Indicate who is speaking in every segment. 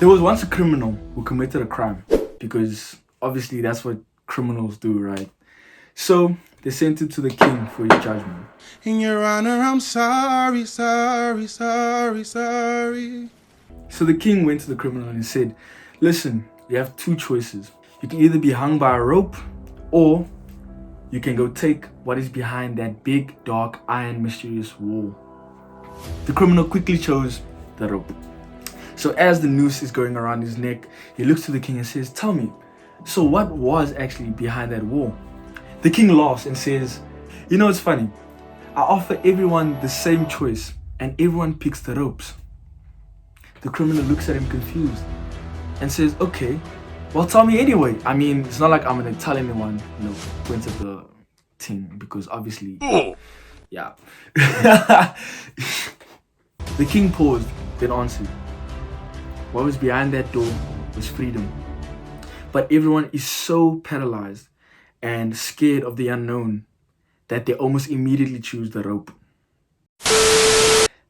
Speaker 1: There was once a criminal who committed a crime, because obviously that's what criminals do, right? So they sent him to the king for his judgment.
Speaker 2: And Your Honor, I'm sorry, sorry, sorry, sorry.
Speaker 1: So the king went to the criminal and said, listen, you have two choices. You can either be hung by a rope, or you can go take what is behind that big, dark, iron, mysterious wall. The criminal quickly chose the rope. So as the noose is going around his neck, he looks to the king and says, tell me, so what was actually behind that wall? The king laughs and says, you know, it's funny. I offer everyone the same choice and everyone picks the ropes. The criminal looks at him confused and says, okay, well, tell me anyway. I mean, it's not like I'm going to tell anyone, points at the thing, because obviously, yeah. The king paused, then answered, what was behind that door was freedom. But everyone is so paralyzed and scared of the unknown that they almost immediately choose the rope.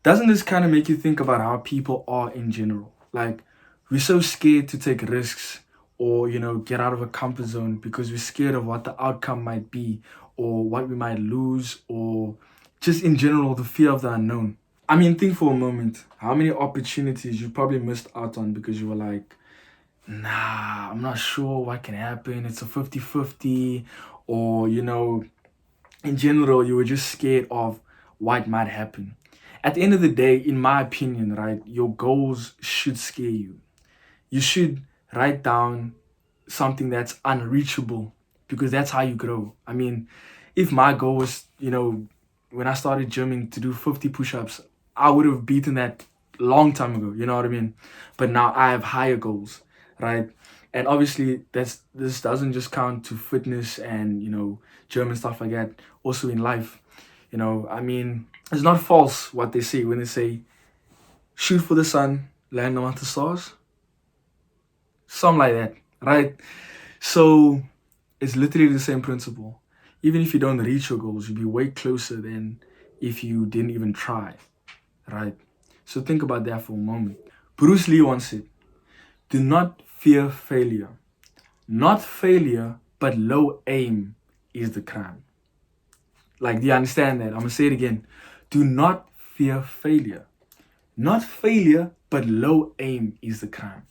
Speaker 1: Doesn't this kind of make you think about how people are in general? Like, we're so scared to take risks or, get out of a comfort zone because we're scared of what the outcome might be or what we might lose, or just in general, the fear of the unknown. I mean, think for a moment, how many opportunities you probably missed out on because you were like, nah, I'm not sure what can happen. It's a 50-50, or, in general, you were just scared of what might happen. At the end of the day, in my opinion, right, your goals should scare you. You should write down something that's unreachable, because that's how you grow. I mean, if my goal was, when I started gymming, to do 50 push-ups, I would have beaten that long time ago, you know what I mean? But now I have higher goals, right? And obviously this doesn't just count to fitness and, gym and stuff like that, also in life. I mean, it's not false what they say when they say, shoot for the sun, land among the stars. Something like that, right? So it's literally the same principle. Even if you don't reach your goals, you'll be way closer than if you didn't even try, right? So think about that for a moment. Bruce Lee once said, do not fear failure. Not failure, but low aim is the crime. Like, do you understand that? I'm going to say it again. Do not fear failure. Not failure, but low aim is the crime.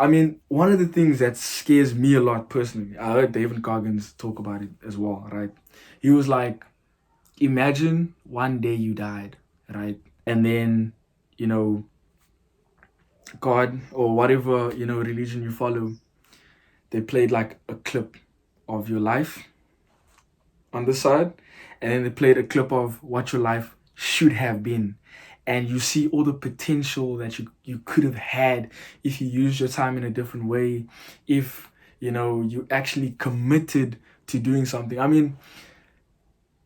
Speaker 1: I mean, one of the things that scares me a lot personally, I heard David Goggins talk about it as well, right? He was like, imagine one day you died, right? And then, God or whatever, religion you follow, they played like a clip of your life on the side, and then they played a clip of what your life should have been. And you see all the potential that you could have had if you used your time in a different way, if, you actually committed to doing something. I mean,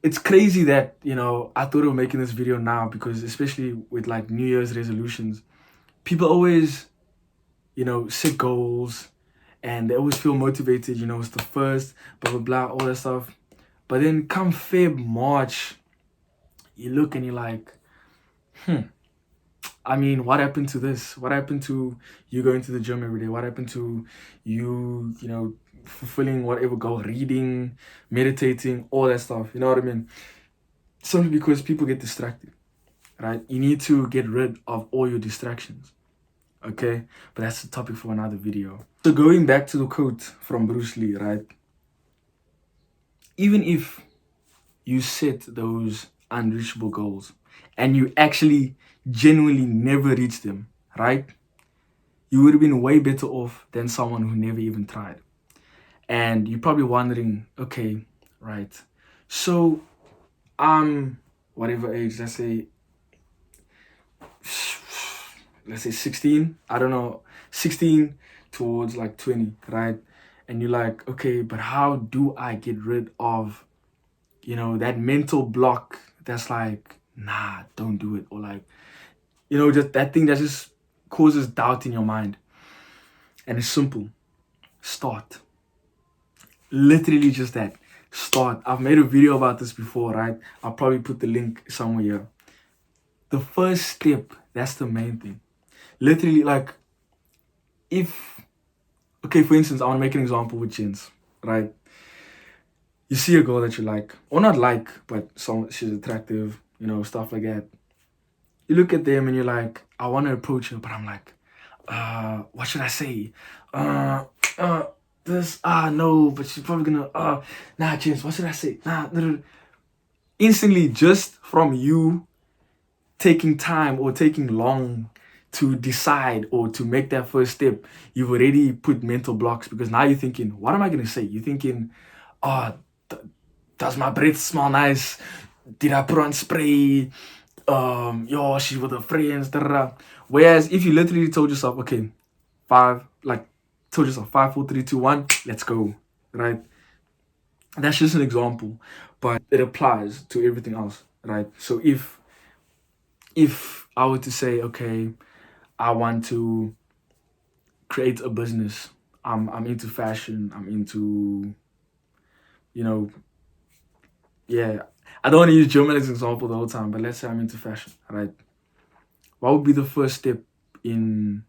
Speaker 1: it's crazy that, I thought of making this video now, because especially with like New Year's resolutions, people always, set goals and they always feel motivated, it's the first, blah, blah, blah, all that stuff. But then come Feb, March, you look and you're like, I mean, what happened to this? What happened to you going to the gym every day? What happened to you, fulfilling whatever goal, reading, meditating, all that stuff? You know what I mean? Simply because people get distracted, right? You need to get rid of all your distractions, okay? But that's the topic for another video. So going back to the quote from Bruce Lee, right? Even if you set those unreachable goals and you actually genuinely never reach them, right? You would have been way better off than someone who never even tried. And you're probably wondering, okay, right, so I'm whatever age, let's say 16, I don't know, 16 towards like 20, right? And you're like, okay, but how do I get rid of, that mental block that's like, nah, don't do it, or like, just that thing that just causes doubt in your mind? And it's simple. Start. Literally just that. Start. I've made a video about this before, right? I'll probably put the link somewhere here. The first step, that's the main thing. Literally, like, okay, for instance, I want to make an example with gents, right? You see a girl that you like, or not like, but she's attractive, stuff like that. You look at them and you're like, I want to approach her, but I'm like, what should I say? No, but she's probably gonna, nah, James, what should I say? Nah. Instantly, just from you taking time or taking long to decide or to make that first step, you've already put mental blocks, because now you're thinking, what am I gonna say? You're thinking, does my breath smell nice? Did I put on spray? She's with her friends. Da, da, da. Whereas if you literally told yourself, okay, 5, 4, 3, 2, 1, let's go, right? That's just an example, but it applies to everything else, right? So if I were to say, okay, I want to create a business, I'm into fashion, I'm into, yeah, I don't want to use German as an example the whole time, but let's say I'm into fashion, right? What would be the first step in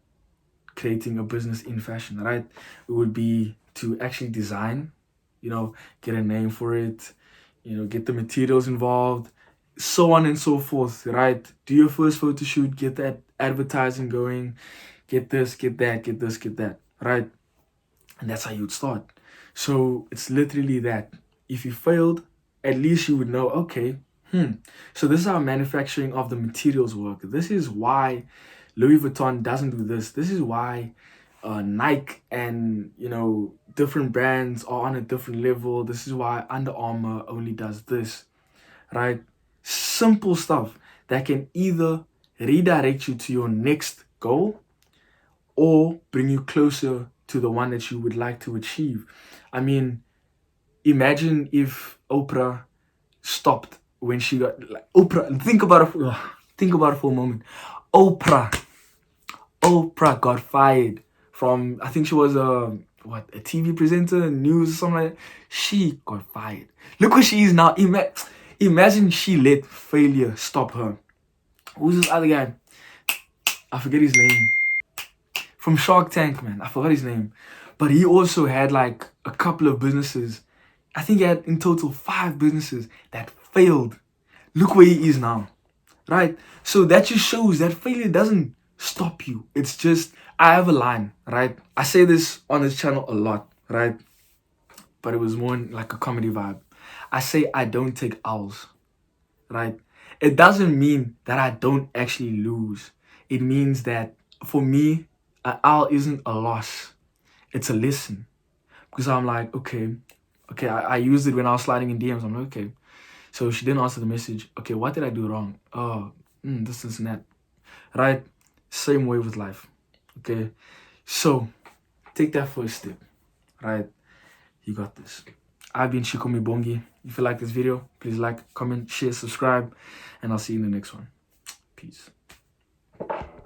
Speaker 1: creating a business in fashion, right? It would be to actually design, get a name for it, get the materials involved, so on and so forth, right? Do your first photo shoot, get that advertising going, get this, get that, get this, get that, right? And that's how you'd start. So it's literally that. If you failed, at least you would know, okay, so this is how manufacturing of the materials work. This is why Louis Vuitton doesn't do this. This is why Nike and, different brands are on a different level. This is why Under Armour only does this, right? Simple stuff that can either redirect you to your next goal or bring you closer to the one that you would like to achieve. I mean, imagine if Oprah stopped when she got, Oprah, think about it for a moment. Oprah got fired from, I think she was a TV presenter, news or something like that. She got fired. Look where she is now. Imagine she let failure stop her. Who's this other guy? I forget his name. From Shark Tank, man. I forgot his name. But he also had like a couple of businesses. I think he had in total 5 businesses that failed. Look where he is now, right? So that just shows that failure doesn't stop you. It's just, I have a line, right? I say this on this channel a lot, right? But it was more like a comedy vibe. I say I don't take L's, right? It doesn't mean that I don't actually lose. It means that for me, an L isn't a loss. It's a lesson. Because I'm like, okay, I used it when I was sliding in DMs. I'm like, okay, so she didn't answer the message. Okay, what did I do wrong? This and that, right? Same way with life, okay? So take that first step, right? You got this. I've been Shikomi Bongi. If you like this video, please like, comment, share, subscribe, and I'll see you in the next one. Peace.